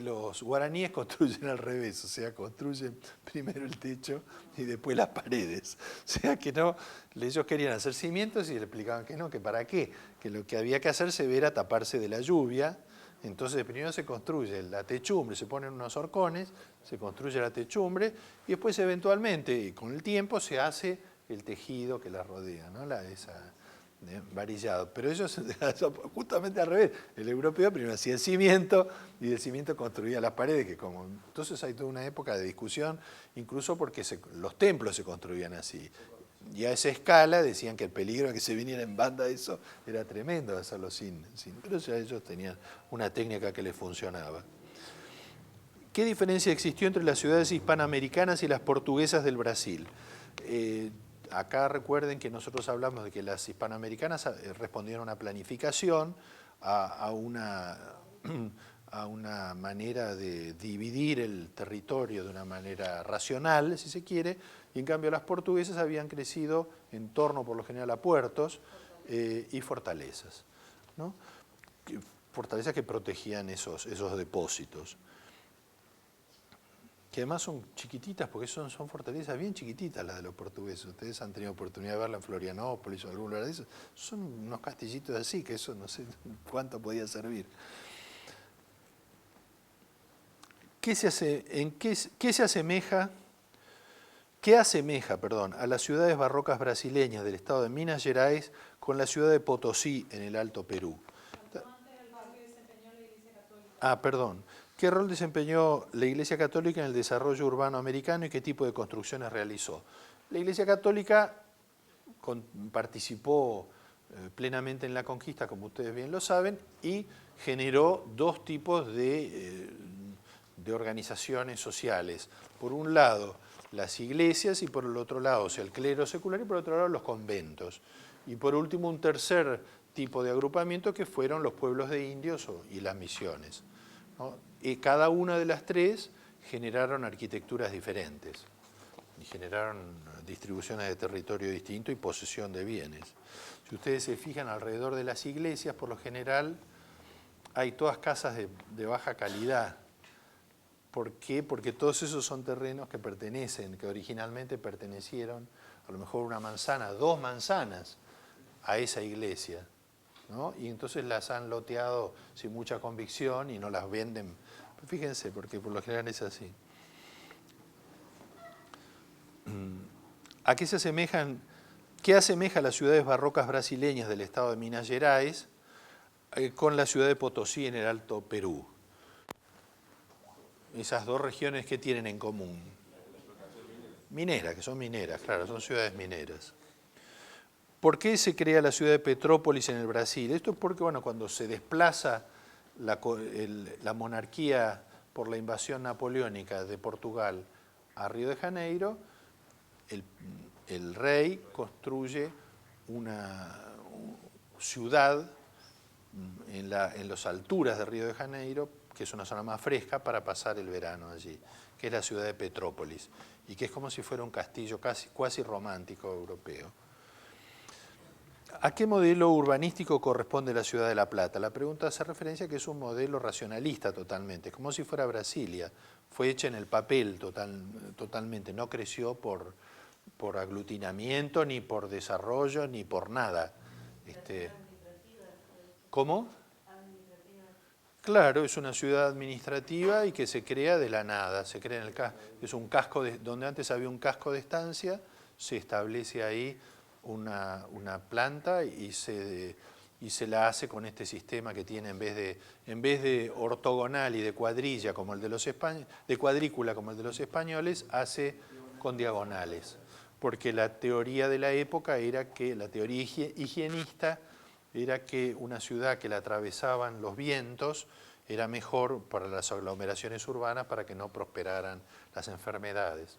los guaraníes construyen al revés, o sea, construyen primero el techo y después las paredes. O sea que no, ellos querían hacer cimientos y le explicaban que no, que para qué, que lo que había que hacerse era taparse de la lluvia. Entonces primero se construye la techumbre, se ponen unos horcones, se construye la techumbre y después eventualmente, con el tiempo, se hace el tejido que la rodea, ¿no? Varillado, pero ellos justamente al revés. El europeo primero hacía el cimiento y del cimiento construía las paredes, entonces hay toda una época de discusión, incluso porque los templos se construían así. Y a esa escala decían que el peligro de que se viniera en banda eso era tremendo de hacerlo sin pero ya ellos tenían una técnica que les funcionaba. ¿Qué diferencia existió entre las ciudades hispanoamericanas y las portuguesas del Brasil? Acá recuerden que nosotros hablamos de que las hispanoamericanas respondieron a una planificación, a una manera de dividir el territorio de una manera racional, si se quiere, y en cambio las portuguesas habían crecido en torno, por lo general, a puertos y fortalezas, ¿no? Fortalezas que protegían esos depósitos. Que además son chiquititas, porque son fortalezas bien chiquititas las de los portugueses. Ustedes han tenido oportunidad de verla en Florianópolis o en algún lugar de esos. Son unos castillitos así, que eso no sé cuánto podía servir. ¿Qué asemeja a las ciudades barrocas brasileñas del estado de Minas Gerais con la ciudad de Potosí en el Alto Perú? ¿Qué rol desempeñó la Iglesia Católica en el desarrollo urbano americano y qué tipo de construcciones realizó? La Iglesia Católica participó plenamente en la conquista, como ustedes bien lo saben, y generó dos tipos de organizaciones sociales. Por un lado, las iglesias y por el otro lado, o sea, el clero secular y por otro lado, los conventos. Y por último, un tercer tipo de agrupamiento que fueron los pueblos de indios y las misiones, ¿no? Y cada una de las tres generaron arquitecturas diferentes y generaron distribuciones de territorio distinto y posesión de bienes. Si ustedes se fijan alrededor de las iglesias, por lo general hay todas casas de baja calidad. ¿Por qué? Porque todos esos son terrenos que originalmente pertenecieron, a lo mejor una manzana, 2 manzanas, a esa iglesia, ¿no? Y entonces las han loteado sin mucha convicción y no las venden. Fíjense, porque por lo general es así. ¿A qué se asemejan? ¿Qué asemeja a las ciudades barrocas brasileñas del estado de Minas Gerais con la ciudad de Potosí en el Alto Perú? Esas dos regiones, ¿qué tienen en común? Mineras, que son mineras, claro, son ciudades mineras. ¿Por qué se crea la ciudad de Petrópolis en el Brasil? Esto es porque, bueno, cuando se desplaza la monarquía por la invasión napoleónica de Portugal a Río de Janeiro, el rey construye una ciudad en las alturas de Río de Janeiro, que es una zona más fresca, para pasar el verano allí, que es la ciudad de Petrópolis, y que es como si fuera un castillo cuasi romántico europeo. ¿A qué modelo urbanístico corresponde la ciudad de La Plata? La pregunta hace referencia a que es un modelo racionalista totalmente, como si fuera Brasilia. Fue hecha en el papel totalmente, no creció por aglutinamiento, ni por desarrollo, ni por nada. ¿Cómo? Claro, es una ciudad administrativa y que se crea de la nada. Se crea es un casco donde antes había un casco de estancia, se establece ahí una planta y se la hace con este sistema que tiene en vez de ortogonal y de cuadrícula como el de los españoles, hace con diagonales. Porque la teoría de la época era que, la teoría higienista, era que una ciudad que la atravesaban los vientos era mejor para las aglomeraciones urbanas para que no prosperaran las enfermedades.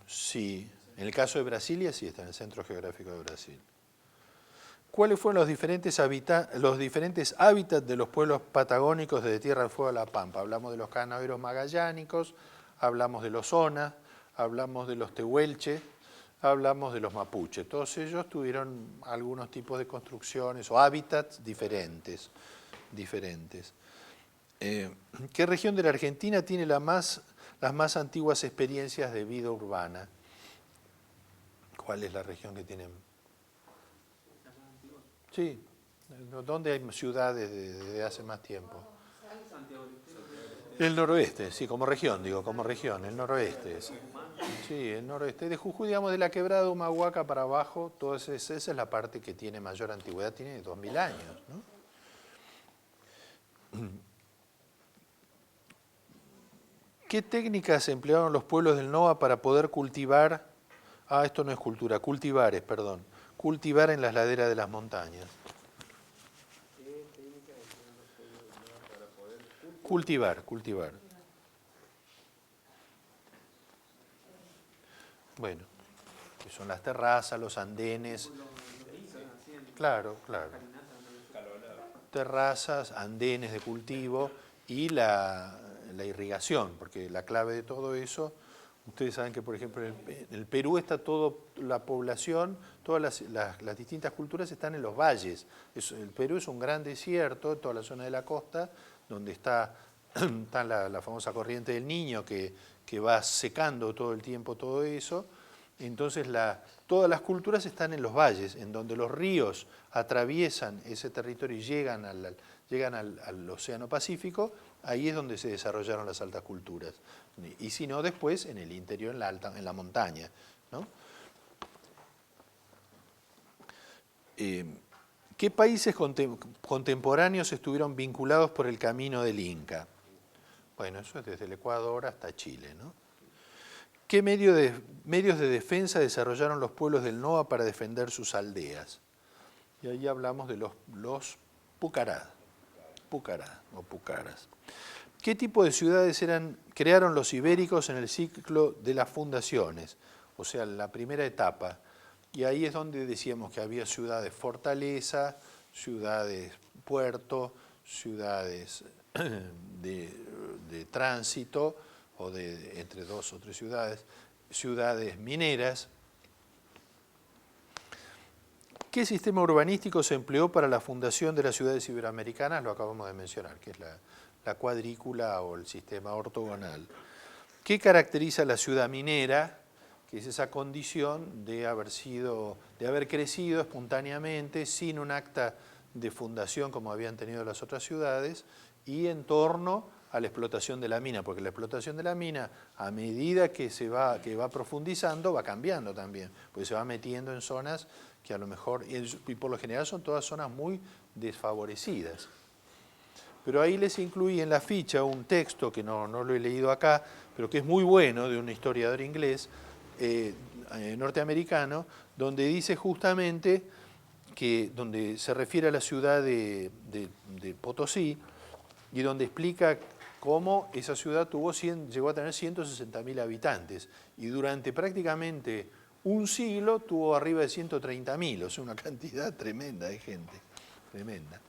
Sí, en el caso de Brasilia sí está en el centro geográfico de Brasil. ¿Cuáles fueron los diferentes hábitats de los pueblos patagónicos desde Tierra del Fuego a La Pampa? Hablamos de los canoeros magallánicos, hablamos de los Onas, hablamos de los tehuelches, hablamos de los mapuches. Todos ellos tuvieron algunos tipos de construcciones o hábitats diferentes. ¿Qué región de la Argentina tiene las más antiguas experiencias de vida urbana? ¿Cuál es la región que tiene? Sí, ¿dónde hay ciudades desde hace más tiempo? El noroeste, sí, como región, el noroeste. Sí, el noroeste de Jujuy, digamos, de la quebrada de Humahuaca para abajo, esa es la parte que tiene mayor antigüedad, tiene 2000 años, ¿no? ¿Qué técnicas emplearon los pueblos del NOA para poder cultivar? Esto no es cultura, cultivares, perdón. Cultivar en las laderas de las montañas. Cultivar. Bueno, que son las terrazas, los andenes. Claro. Terrazas, andenes de cultivo y la irrigación, porque la clave de todo eso, ustedes saben que, por ejemplo, en el Perú está toda la población, todas las distintas culturas están en los valles. El Perú es un gran desierto, toda la zona de la costa, donde está la famosa corriente del Niño que va secando todo el tiempo todo eso. Entonces todas las culturas están en los valles, en donde los ríos atraviesan ese territorio y llegan al Océano Pacífico. Ahí es donde se desarrollaron las altas culturas. Y si no, después en el interior, en la montaña, ¿no? ¿Qué países contemporáneos estuvieron vinculados por el camino del Inca? Bueno, eso es desde el Ecuador hasta Chile, ¿no? ¿Qué medios de defensa desarrollaron los pueblos del NOA para defender sus aldeas? Y ahí hablamos de los pucará o pucaras. ¿Qué tipo de ciudades crearon los ibéricos en el ciclo de las fundaciones? O sea, la primera etapa. Y ahí es donde decíamos que había ciudades fortaleza, ciudades puerto, ciudades de tránsito, o entre 2 o 3 ciudades, ciudades mineras. ¿Qué sistema urbanístico se empleó para la fundación de las ciudades iberoamericanas? Lo acabamos de mencionar, que es la cuadrícula o el sistema ortogonal. ¿Qué caracteriza la ciudad minera? Que es esa condición de haber crecido espontáneamente, sin un acta de fundación como habían tenido las otras ciudades, y en torno a la explotación de la mina, porque la explotación de la mina, a medida que va profundizando, va cambiando también, porque se va metiendo en zonas que a lo mejor, y por lo general son todas zonas muy desfavorecidas. Pero ahí les incluí en la ficha un texto que no lo he leído acá, pero que es muy bueno, de un historiador inglés, norteamericano, donde dice justamente donde se refiere a la ciudad de Potosí, y donde explica cómo esa ciudad llegó a tener 160.000 habitantes, y durante prácticamente un siglo tuvo arriba de 130.000, o sea, una cantidad tremenda de gente, tremenda.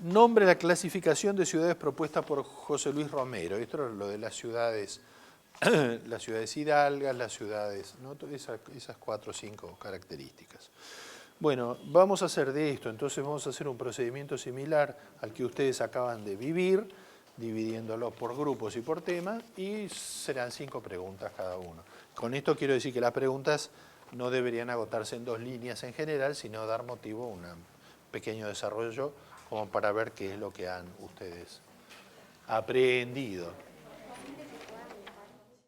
Nombre la clasificación de ciudades propuesta por José Luis Romero. Esto es lo de las ciudades hidalgas, las ciudades, ¿no? Esas 4 o 5 características. Bueno, vamos a hacer de esto, entonces vamos a hacer un procedimiento similar al que ustedes acaban de vivir, dividiéndolo por grupos y por temas, y serán 5 preguntas cada uno. Con esto quiero decir que las preguntas no deberían agotarse en 2 líneas en general, sino dar motivo a un pequeño desarrollo como para ver qué es lo que han ustedes aprendido.